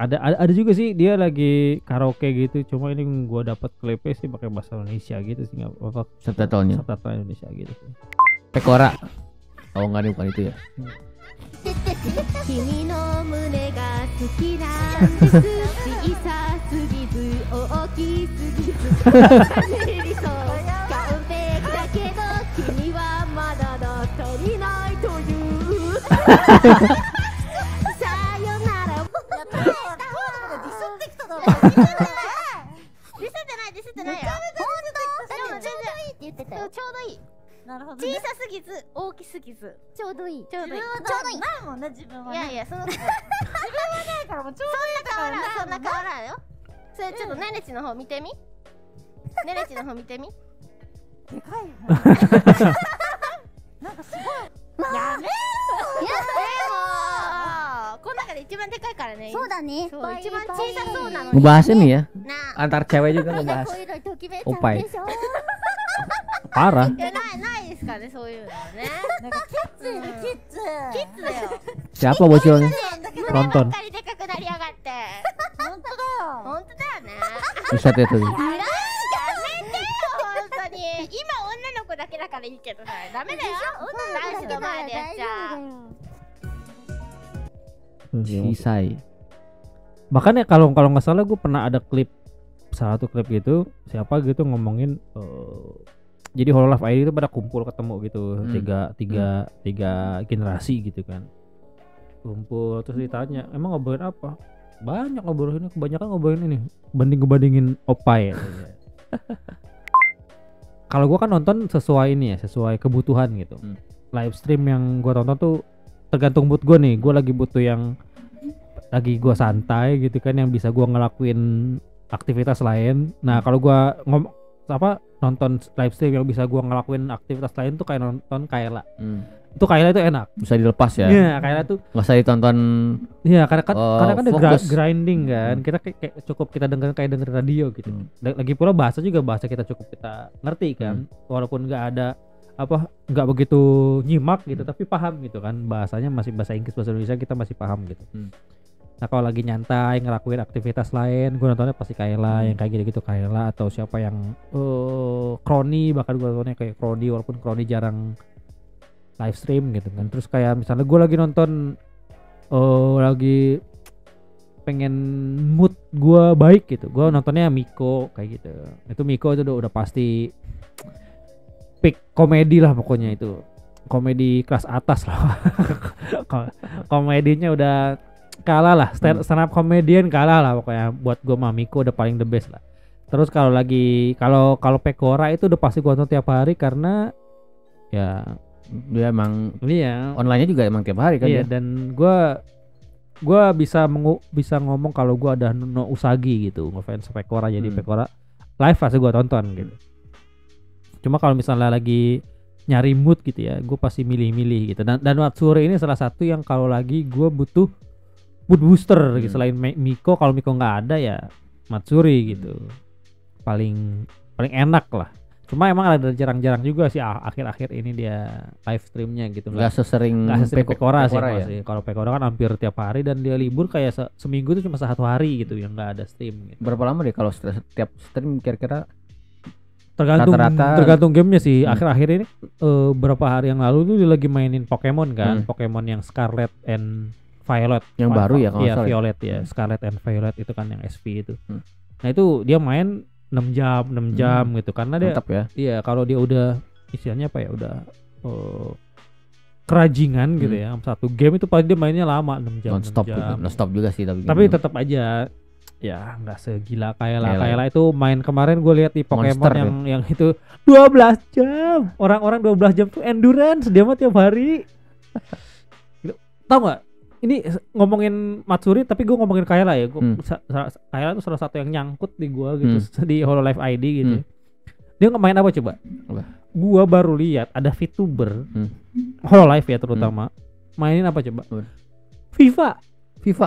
Speaker 1: Ada juga sih dia lagi karaoke gitu, cuma ini gua dapat klipnya sih pakai bahasa Indonesia gitu sih, nggak apa
Speaker 3: subtitlenya
Speaker 1: subtitle Indonesia gitu sih.
Speaker 3: Pekora. Oh enggak, bukan itu ya.
Speaker 4: 君の胸が好きなんです小さすぎず大きすぎず走りそう完璧だけど君はまだだ足りないというさよなら
Speaker 6: ディスってきただろ。
Speaker 4: ディスってないよ本当ちょうどいいって言ってたよちょうどいい
Speaker 6: なるほどね。
Speaker 4: 小さすぎず大きすぎずちょうどいいちょうどいい
Speaker 6: ちょうどいい。ないもんね自分はね。
Speaker 4: いやいやその
Speaker 6: 自分はないからもうちょうどいいだから
Speaker 4: そんな変わらんよそれちょっとネネチの方見てみネネチの方見てみ
Speaker 6: でかいよね。なんかすごい。
Speaker 4: やめろこの中で一番でかいからね
Speaker 7: そうだね
Speaker 4: そう一番小さそうなのに
Speaker 3: Ngebahas ini ya.
Speaker 4: な
Speaker 3: Antar cewek juga ngebahas.
Speaker 7: こういうのときめいちゃう
Speaker 3: Opai.
Speaker 7: でしょ
Speaker 3: Parah.
Speaker 4: いやないですかねそういうのはね
Speaker 6: なんかキッズいるキッズ。
Speaker 4: キッズだよ
Speaker 3: Siapa bocilnya?
Speaker 4: 胸ばっかりでかくなりやがって
Speaker 6: 本当だよ。
Speaker 4: 本当だよね
Speaker 3: Buset itu.
Speaker 4: やめてよ本当に今女の子だけだからいいけどさダメだよ男子の前でやっちゃ
Speaker 3: Sisai.
Speaker 1: Makanya kalau nggak salah gue pernah ada salah satu klip gitu siapa gitu ngomongin jadi Hololive ID itu pada kumpul ketemu gitu tiga generasi gitu kan kumpul terus ditanya emang ngobrolin apa banyak ngobrolin kebanyakan ngobrolin ini ngebandingin Opai ya. Kalau gue kan nonton sesuai ini ya sesuai kebutuhan gitu live stream yang gue tonton tuh tergantung mood gue nih gue lagi butuh yang lagi gue santai gitu kan yang bisa gue ngelakuin aktivitas lain. Nah kalau gue nonton live stream yang bisa gue ngelakuin aktivitas lain tuh kayak nonton Kaela. Itu Kaela itu enak.
Speaker 3: Bisa dilepas ya.
Speaker 1: Iya Kaela tuh.
Speaker 3: Nggak usah ditonton.
Speaker 1: Iya karena kan ada grinding kan. Kita kayak cukup kita dengerin radio gitu. Lagi pula bahasa kita cukup kita ngerti kan. Walaupun nggak begitu nyimak gitu tapi paham gitu kan bahasanya masih bahasa Inggris bahasa Indonesia kita masih paham gitu. Nah kalau lagi nyantai ngelakuin aktivitas lain gue nontonnya pasti Kaela yang kayak gitu Kaela atau siapa yang Kroni bahkan gue nontonnya kayak Kroni walaupun Kroni jarang live stream gitu kan. Terus kayak misalnya gue lagi nonton lagi pengen mood gue baik gitu gue nontonnya Miko kayak gitu. Itu Miko itu udah pasti peak komedi lah pokoknya itu komedi kelas atas lah. Komedinya udah kalah lah stand up comedian kalah lah pokoknya buat gue Miko udah paling the best lah. Terus kalau Pekora itu udah pasti gue nonton tiap hari karena ya
Speaker 3: dia emang online-nya juga emang tiap hari kan
Speaker 1: iya,
Speaker 3: ya.
Speaker 1: Dan gue bisa ngomong kalau gue ada no Usagi gitu ngefans Pekora jadi Pekora live pasti gue tonton gitu. Cuma kalau misalnya lagi nyari mood gitu ya, gue pasti milih-milih gitu. Dan Matsuri ini salah satu yang kalau lagi gue butuh mood booster gitu. Selain Miko, kalau Miko nggak ada ya Matsuri gitu. Paling enak lah. Cuma emang ada jarang-jarang juga sih akhir-akhir ini dia live streamnya gitu.
Speaker 3: Nggak sesering
Speaker 1: Pekora sih.
Speaker 3: Ya?
Speaker 1: Kalau Pekora kan hampir tiap hari dan dia libur kayak seminggu itu cuma 1 hari gitu yang nggak ada stream. Gitu.
Speaker 3: Berapa lama deh kalau setiap stream kira-kira?
Speaker 1: Tergantung gamenya sih. Akhir-akhir ini berapa hari yang lalu tuh dia lagi mainin Pokemon kan. Pokemon yang Scarlet and Violet.
Speaker 3: Yang baru ya kalau
Speaker 1: salah. Violet ya. Scarlet and Violet itu kan yang SP itu. Nah itu dia main 6 jam gitu karena dia
Speaker 3: mantap ya.
Speaker 1: Iya kalau dia udah istilahnya apa ya udah kerajingan gitu ya. Satu game itu pasti dia mainnya lama 6 jam.
Speaker 3: Non-stop juga sih tapi
Speaker 1: tetap aja ya nggak segila Kaela itu main kemarin gue lihat di Pokemon yang itu 12 jam orang 12 jam tuh endurance dia mah tiap hari. Tahu nggak ini ngomongin Matsuri tapi gue ngomongin Kaela ya Kaela itu salah satu yang nyangkut di gue gitu di Hololive ID gitu. Dia main apa coba? Gue baru lihat ada VTuber Hololive ya terutama mainin apa coba? FIFA.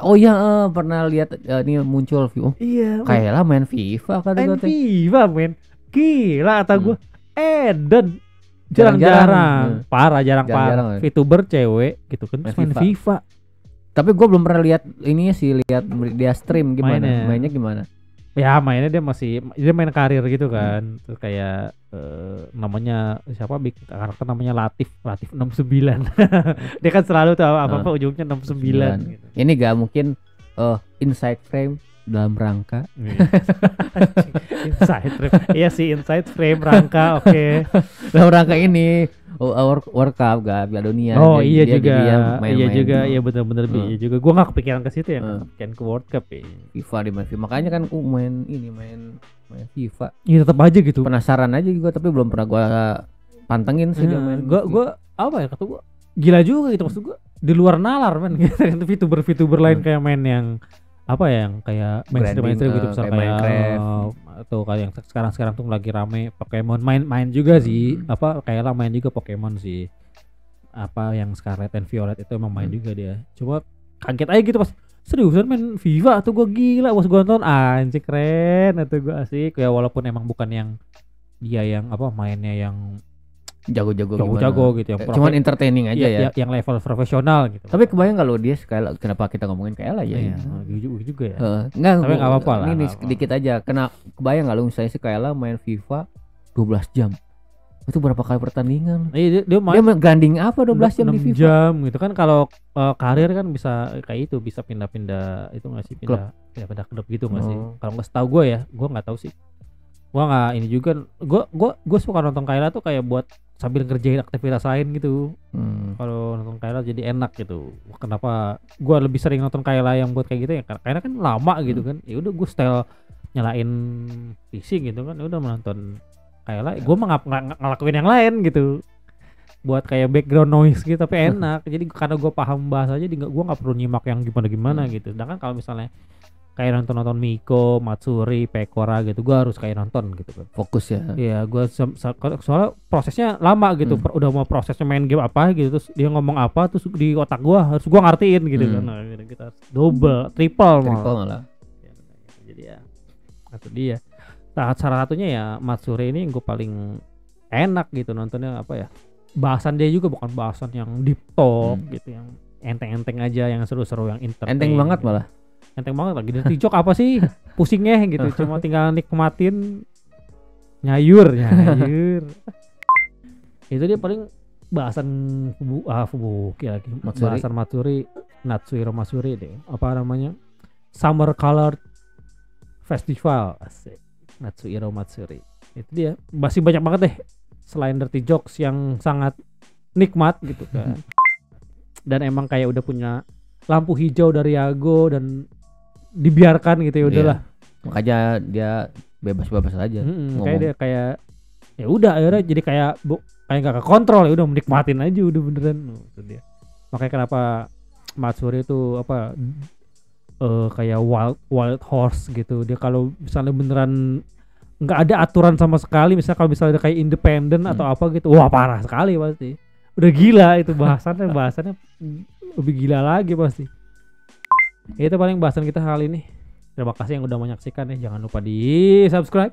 Speaker 3: Oh iya pernah lihat ini muncul
Speaker 1: iya
Speaker 3: Kaela main FIFA kan
Speaker 1: FIFA men gila kata gue Eden jarang-jarang. Parah jarang. VTuber cewek gitu kan
Speaker 3: main
Speaker 1: FIFA.
Speaker 3: Tapi gue belum pernah lihat ini sih, lihat dia stream gimana, mainnya gimana.
Speaker 1: Ya mainnya dia main karir gitu kan. Terus kayak namanya siapa karakter namanya Latif 69. Dia kan selalu tahu apa ujungnya 69 gitu.
Speaker 3: Ini gak mungkin inside frame dalam rangka.
Speaker 1: Inside frame. Iya sih inside frame rangka oke.
Speaker 3: Dalam rangka ini World Cup gak Piala Dunia.
Speaker 1: Oh iya juga. Iya juga. Iya benar-benar iya juga. Gua enggak kepikiran ke situ ya, kepikiran ke World Cup ya.
Speaker 3: FIFA di main FIFA. Makanya kan main FIFA.
Speaker 1: Iya tetap aja gitu.
Speaker 3: Penasaran aja juga tapi belum pernah gua pantengin sih dia main.
Speaker 1: Gua apa ya kata gua gila juga gitu maksud gua. Di luar nalar men gitu. VTuber lain kayak main yang apa ya yang kayak mainstream gitu misalnya kayak atau kayak yang sekarang tuh lagi rame Pokemon main juga sih apa kayak lah main juga Pokemon sih apa yang Scarlet and Violet itu emang main juga dia cuma kaget aja gitu pas seriusan main FIFA tuh gue gila pas gue nonton anjir keren atau gue asik ya walaupun emang bukan yang dia yang apa mainnya yang jago-jago gitu yang
Speaker 3: cuman entertaining aja ya
Speaker 1: yang level profesional gitu.
Speaker 3: Tapi kebayang kalau dia sekali kenapa kita ngomongin Kaela ya?
Speaker 1: Iya, juga ya.
Speaker 3: Enggak,
Speaker 1: tapi enggak apa-apa lah.
Speaker 3: Ini sedikit aja. Kebayang kalau misalnya si Kaela main FIFA 12 jam. Itu berapa kali pertandingan?
Speaker 1: Dia main
Speaker 3: grinding apa 12 jam di FIFA?
Speaker 1: 6 jam gitu kan kalau karir kan bisa kayak itu bisa pindah-pindah itu enggak sih pindah klub gitu enggak sih? Kalau enggak setahu gue ya, gue enggak tahu sih. Gua nggak ini juga gue suka nonton Kaela tuh kayak buat sambil ngerjain aktivitas lain gitu. Kalau nonton Kaela jadi enak gitu. Kenapa gue lebih sering nonton Kaela yang buat kayak gitu ya karena kan lama gitu kan. Ya udah gue style nyalain PC gitu kan. Ya udah menonton Kaela. Gue mah nggak ngelakuin yang lain gitu. Buat kayak background noise gitu tapi enak. Jadi karena gue paham bahasa jadi gue nggak perlu nyimak yang gimana gitu. Sedangkan kalau misalnya kayak nonton Miko, Matsuri, Pekora gitu, gue harus kayak nonton gitu kan.
Speaker 3: Fokus ya.
Speaker 1: Iya, gue soalnya prosesnya lama gitu. Udah mau prosesnya main game apa gitu, terus dia ngomong apa, terus di otak gue harus gue ngertiin gitu kan. Nah, kita double, triple
Speaker 3: malah.
Speaker 1: Ya, jadi ya, itu dia. Nah, salah satunya ya Matsuri ini gue paling enak gitu nontonnya apa ya? Bahasan dia juga bukan bahasan yang deep talk gitu, yang enteng-enteng aja, yang seru-seru, yang entertain.
Speaker 3: Enteng banget gitu. Malah.
Speaker 1: Enteng banget lagi dari jok apa sih pusingnya gitu cuma tinggal nikmatin nyayur itu dia paling bahasan Fubuki lagi bahasan Matsuri Natsuhiro Matsuri deh apa namanya Summer Colored Festival asik Natsuhiro Matsuri itu dia masih banyak banget deh selain dirty jokes yang sangat nikmat gitu kan dan emang kayak udah punya lampu hijau dari Yago dan dibiarkan gitu ya udahlah.
Speaker 3: Makanya dia bebas-bebas aja.
Speaker 1: Kayak dia kayak ya udah akhirnya jadi kayak enggak kekontrol ya udah menikmatin aja udah beneran. Itu dia. Makanya kenapa Matsuri itu apa kayak wild horse gitu. Dia kalau misalnya beneran enggak ada aturan sama sekali misalnya kalau misalnya kayak independen atau apa gitu. Wah parah sekali pasti. Udah gila itu bahasannya lebih gila lagi pasti. Itu paling bahasan kita kali ini. Terima kasih yang udah menyaksikan ya. Jangan lupa di subscribe.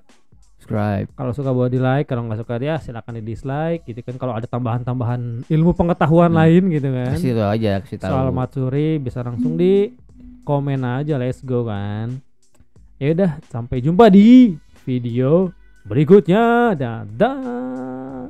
Speaker 1: Kalau suka boleh di like, kalau nggak suka ya silakan di dislike. Gitu kan kalau ada tambahan ilmu pengetahuan lain gitu kan.
Speaker 3: Kasih tahu aja, kasih tahu.
Speaker 1: Soal Matsuri bisa langsung di komen aja, let's go kan. Ya udah, sampai jumpa di video berikutnya. Dadah.